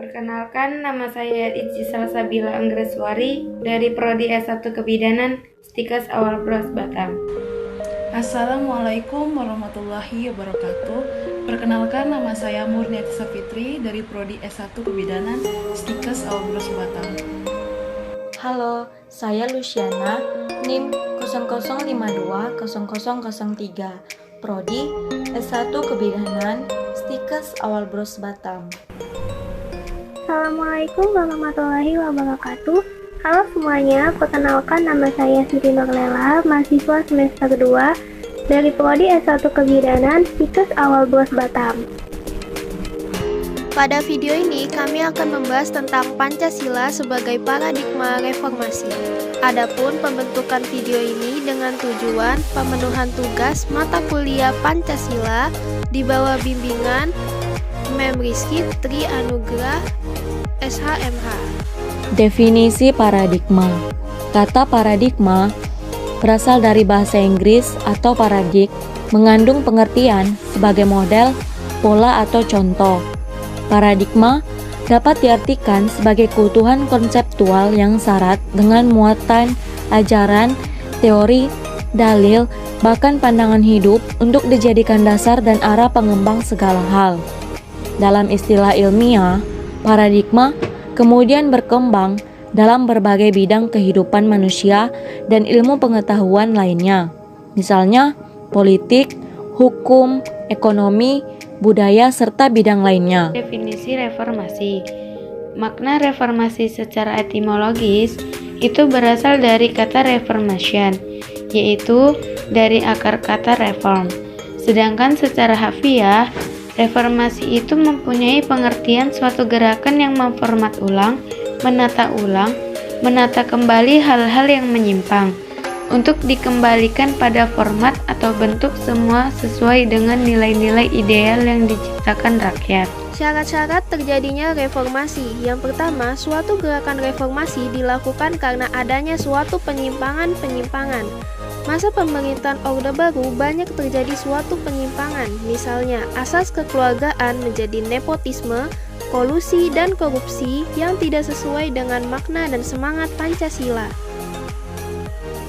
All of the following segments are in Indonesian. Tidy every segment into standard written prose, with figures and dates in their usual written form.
Perkenalkan, nama saya Ici Salsabila Anggreswari dari Prodi S1 Kebidanan Stikes Awal Bros Batam. Assalamualaikum warahmatullahi wabarakatuh. Perkenalkan, nama saya Murniati Safitri dari Prodi S1 Kebidanan Stikes Awal Bros Batam. Halo, saya Luciana, NIM 00520003, Prodi S1 Kebidanan Stikes Awal Bros Batam. Assalamualaikum warahmatullahi wabarakatuh. Halo semuanya, perkenalkan nama saya Siti Nurlela, mahasiswa semester 2 dari Prodi S1 Kebidanan Stikes Awal Bros Batam. Pada video ini kami akan membahas tentang Pancasila sebagai paradigma reformasi. Adapun pembentukan video ini dengan tujuan pemenuhan tugas mata kuliah Pancasila di bawah bimbingan Memrisky Tri Anugrah SHMH. Definisi paradigma. Kata paradigma berasal dari bahasa Inggris atau paradig, mengandung pengertian sebagai model, pola atau contoh. Paradigma dapat diartikan sebagai keutuhan konseptual yang syarat dengan muatan, ajaran, teori, dalil, bahkan pandangan hidup untuk dijadikan dasar dan arah pengembang segala hal. Dalam istilah ilmiah, paradigma kemudian berkembang dalam berbagai bidang kehidupan manusia dan ilmu pengetahuan lainnya, misalnya politik, hukum, ekonomi, budaya, serta bidang lainnya. Definisi reformasi. Makna reformasi secara etimologis itu berasal dari kata reformation, yaitu dari akar kata reform. Sedangkan secara harfiah, reformasi itu mempunyai pengertian suatu gerakan yang memformat ulang, menata kembali hal-hal yang menyimpang, untuk dikembalikan pada format atau bentuk semua sesuai dengan nilai-nilai ideal yang diciptakan rakyat. Syarat-syarat terjadinya reformasi. Yang pertama, suatu gerakan reformasi dilakukan karena adanya suatu penyimpangan-penyimpangan. Masa pemerintahan Orde Baru banyak terjadi suatu penyimpangan, misalnya asas kekeluargaan menjadi nepotisme, kolusi, dan korupsi yang tidak sesuai dengan makna dan semangat Pancasila.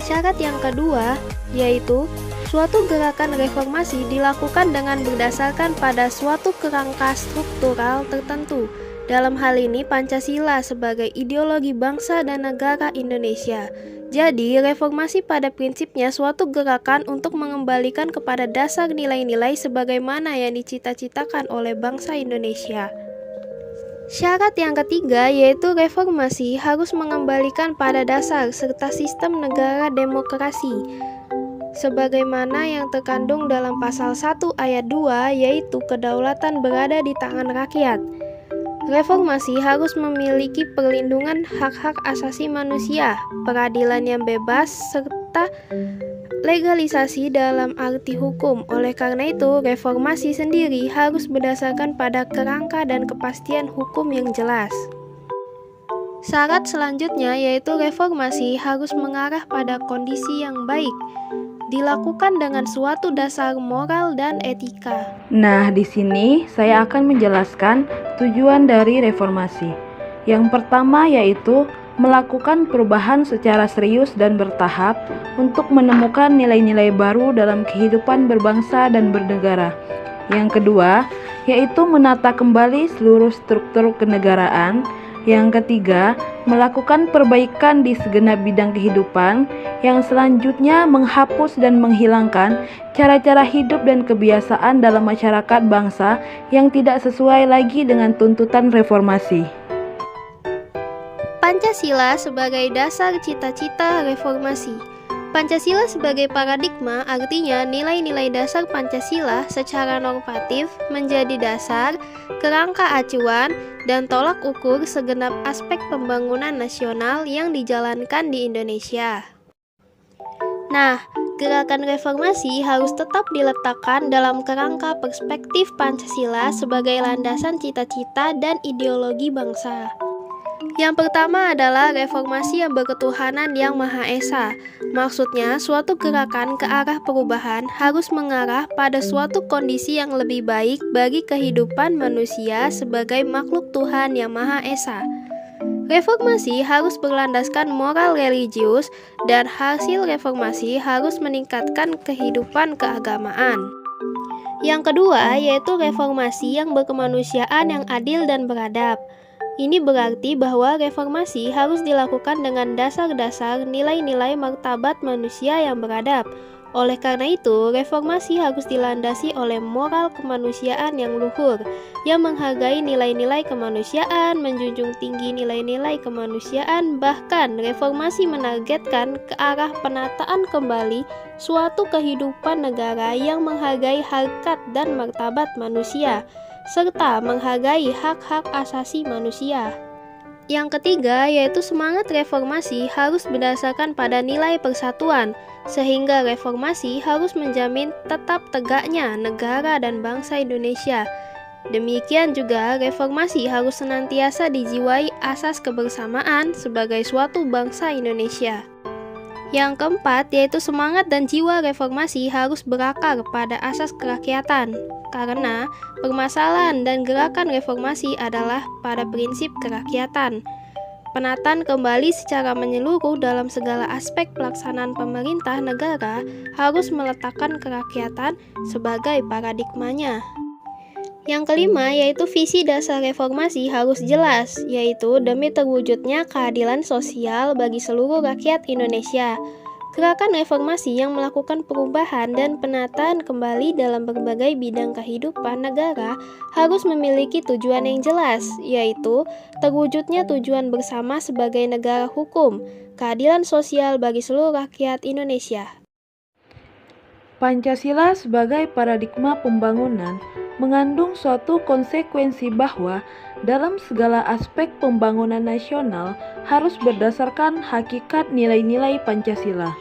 Syarat yang kedua, yaitu suatu gerakan reformasi dilakukan dengan berdasarkan pada suatu kerangka struktural tertentu. Dalam hal ini Pancasila sebagai ideologi bangsa dan negara Indonesia. Jadi, reformasi pada prinsipnya suatu gerakan untuk mengembalikan kepada dasar nilai-nilai sebagaimana yang dicita-citakan oleh bangsa Indonesia. Syarat yang ketiga yaitu reformasi harus mengembalikan pada dasar serta sistem negara demokrasi. Sebagaimana yang terkandung dalam pasal 1 ayat 2 yaitu kedaulatan berada di tangan rakyat. Reformasi harus memiliki perlindungan hak-hak asasi manusia, peradilan yang bebas, serta legalisasi dalam arti hukum. Oleh karena itu, reformasi sendiri harus berdasarkan pada kerangka dan kepastian hukum yang jelas. Syarat selanjutnya yaitu reformasi harus mengarah pada kondisi yang baik, dilakukan dengan suatu dasar moral dan etika. Nah, di sini saya akan menjelaskan tujuan dari reformasi. Yang pertama yaitu melakukan perubahan secara serius dan bertahap untuk menemukan nilai-nilai baru dalam kehidupan berbangsa dan bernegara. Yang kedua yaitu menata kembali seluruh struktur kenegaraan. Yang ketiga, melakukan perbaikan di segenap bidang kehidupan. Yang selanjutnya, menghapus dan menghilangkan cara-cara hidup dan kebiasaan dalam masyarakat bangsa yang tidak sesuai lagi dengan tuntutan reformasi. Pancasila sebagai dasar cita-cita reformasi. Pancasila sebagai paradigma artinya nilai-nilai dasar Pancasila secara normatif menjadi dasar, kerangka acuan, dan tolak ukur segenap aspek pembangunan nasional yang dijalankan di Indonesia. Nah, gerakan reformasi harus tetap diletakkan dalam kerangka perspektif Pancasila sebagai landasan cita-cita dan ideologi bangsa. Yang pertama adalah reformasi yang berketuhanan yang Maha Esa. Maksudnya, suatu gerakan ke arah perubahan harus mengarah pada suatu kondisi yang lebih baik bagi kehidupan manusia sebagai makhluk Tuhan yang Maha Esa. Reformasi harus berlandaskan moral religius dan hasil reformasi harus meningkatkan kehidupan keagamaan. Yang kedua yaitu reformasi yang berkemanusiaan yang adil dan beradab. Ini berarti bahwa reformasi harus dilakukan dengan dasar-dasar nilai-nilai martabat manusia yang beradab. Oleh karena itu, reformasi harus dilandasi oleh moral kemanusiaan yang luhur, yang menghargai nilai-nilai kemanusiaan, menjunjung tinggi nilai-nilai kemanusiaan, bahkan reformasi menargetkan ke arah penataan kembali suatu kehidupan negara yang menghargai harkat dan martabat manusia, serta menghargai hak-hak asasi manusia. Yang ketiga yaitu semangat reformasi harus berdasarkan pada nilai persatuan, sehingga reformasi harus menjamin tetap tegaknya negara dan bangsa Indonesia. Demikian juga reformasi harus senantiasa dijiwai asas kebersamaan sebagai suatu bangsa Indonesia. Yang keempat yaitu semangat dan jiwa reformasi harus berakar pada asas kerakyatan, karena permasalahan dan gerakan reformasi adalah pada prinsip kerakyatan. Penataan kembali secara menyeluruh dalam segala aspek pelaksanaan pemerintah negara harus meletakkan kerakyatan sebagai paradigmanya. Yang kelima yaitu visi dasar reformasi harus jelas, yaitu demi terwujudnya keadilan sosial bagi seluruh rakyat Indonesia. Gerakan reformasi yang melakukan perubahan dan penataan kembali dalam berbagai bidang kehidupan negara harus memiliki tujuan yang jelas, yaitu terwujudnya tujuan bersama sebagai negara hukum, keadilan sosial bagi seluruh rakyat Indonesia. Pancasila sebagai paradigma pembangunan mengandung suatu konsekuensi bahwa dalam segala aspek pembangunan nasional harus berdasarkan hakikat nilai-nilai Pancasila.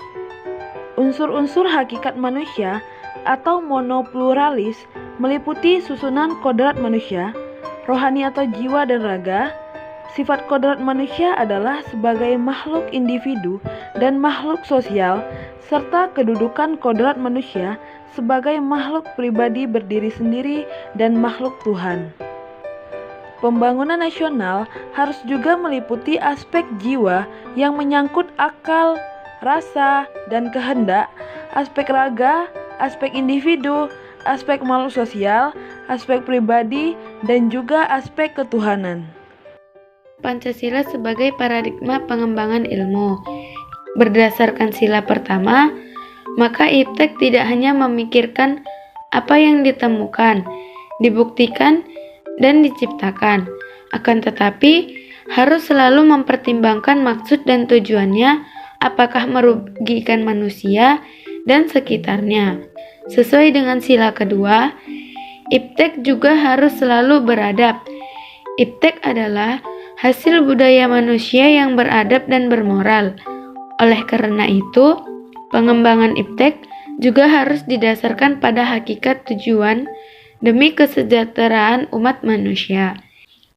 Unsur-unsur hakikat manusia atau monopluralis meliputi susunan kodrat manusia, rohani atau jiwa dan raga. Sifat kodrat manusia adalah sebagai makhluk individu dan makhluk sosial, serta kedudukan kodrat manusia sebagai makhluk pribadi berdiri sendiri dan makhluk Tuhan. Pembangunan nasional harus juga meliputi aspek jiwa yang menyangkut akal, rasa, dan kehendak, aspek raga, aspek individu, aspek makhluk sosial, aspek pribadi, dan juga aspek ketuhanan. Pancasila sebagai paradigma pengembangan ilmu. Berdasarkan sila pertama, maka iptek tidak hanya memikirkan apa yang ditemukan, dibuktikan, dan diciptakan, akan tetapi harus selalu mempertimbangkan maksud dan tujuannya, apakah merugikan manusia dan sekitarnya. Sesuai dengan sila kedua, iptek juga harus selalu beradab. Iptek adalah hasil budaya manusia yang beradab dan bermoral. Oleh karena itu, pengembangan iptek juga harus didasarkan pada hakikat tujuan demi kesejahteraan umat manusia.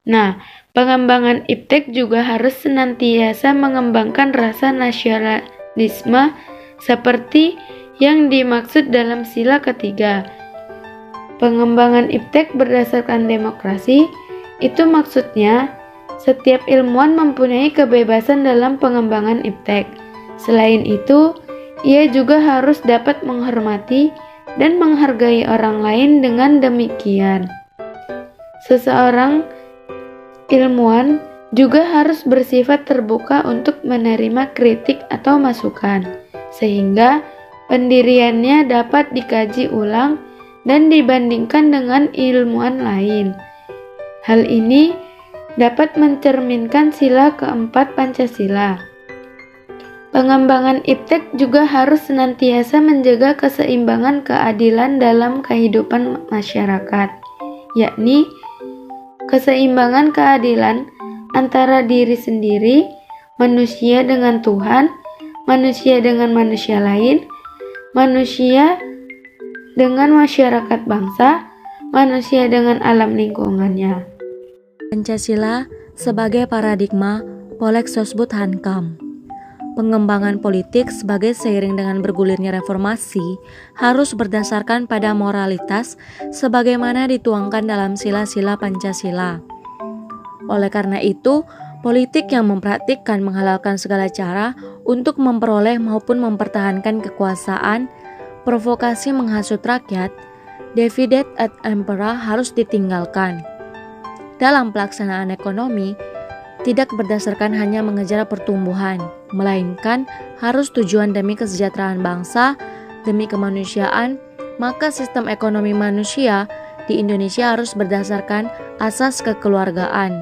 Nah, pengembangan iptek juga harus senantiasa mengembangkan rasa nasionalisme seperti yang dimaksud dalam sila ketiga. Pengembangan iptek berdasarkan demokrasi, itu maksudnya setiap ilmuwan mempunyai kebebasan dalam pengembangan iptek. Selain itu, ia juga harus dapat menghormati dan menghargai orang lain. Dengan demikian, seseorang ilmuwan juga harus bersifat terbuka untuk menerima kritik atau masukan, sehingga pendiriannya dapat dikaji ulang dan dibandingkan dengan ilmuwan lain. Hal ini dapat mencerminkan sila keempat Pancasila. Pengembangan iptek juga harus senantiasa menjaga keseimbangan keadilan dalam kehidupan masyarakat, yakni keseimbangan keadilan antara diri sendiri, manusia dengan Tuhan, manusia dengan manusia lain, manusia dengan masyarakat bangsa, manusia dengan alam lingkungannya. Pancasila sebagai paradigma Polek Sosbud Hankam. Pengembangan politik sebagai seiring dengan bergulirnya reformasi harus berdasarkan pada moralitas sebagaimana dituangkan dalam sila-sila Pancasila. Oleh karena itu, politik yang mempraktikkan menghalalkan segala cara untuk memperoleh maupun mempertahankan kekuasaan, provokasi menghasut rakyat, divide et impera harus ditinggalkan. Dalam pelaksanaan ekonomi, tidak berdasarkan hanya mengejar pertumbuhan, melainkan harus tujuan demi kesejahteraan bangsa, demi kemanusiaan, maka sistem ekonomi manusia di Indonesia harus berdasarkan asas kekeluargaan.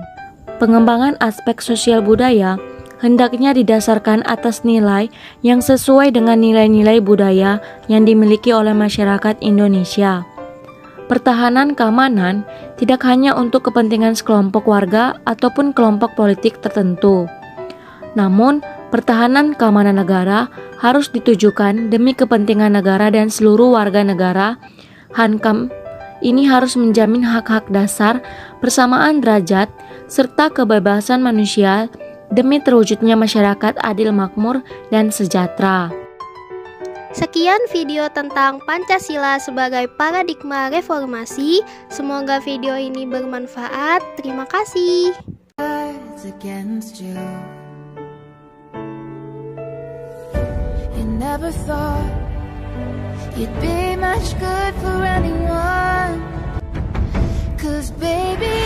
Pengembangan aspek sosial budaya hendaknya didasarkan atas nilai yang sesuai dengan nilai-nilai budaya yang dimiliki oleh masyarakat Indonesia. Pertahanan keamanan tidak hanya untuk kepentingan sekelompok warga ataupun kelompok politik tertentu. Namun, pertahanan keamanan negara harus ditujukan demi kepentingan negara dan seluruh warga negara. Hankam ini harus menjamin hak-hak dasar, persamaan derajat, serta kebebasan manusia demi terwujudnya masyarakat adil makmur dan sejahtera. Sekian video tentang Pancasila sebagai paradigma reformasi. Semoga video ini bermanfaat. Terima kasih. You never thought you'd be much good for anyone. 'Cause baby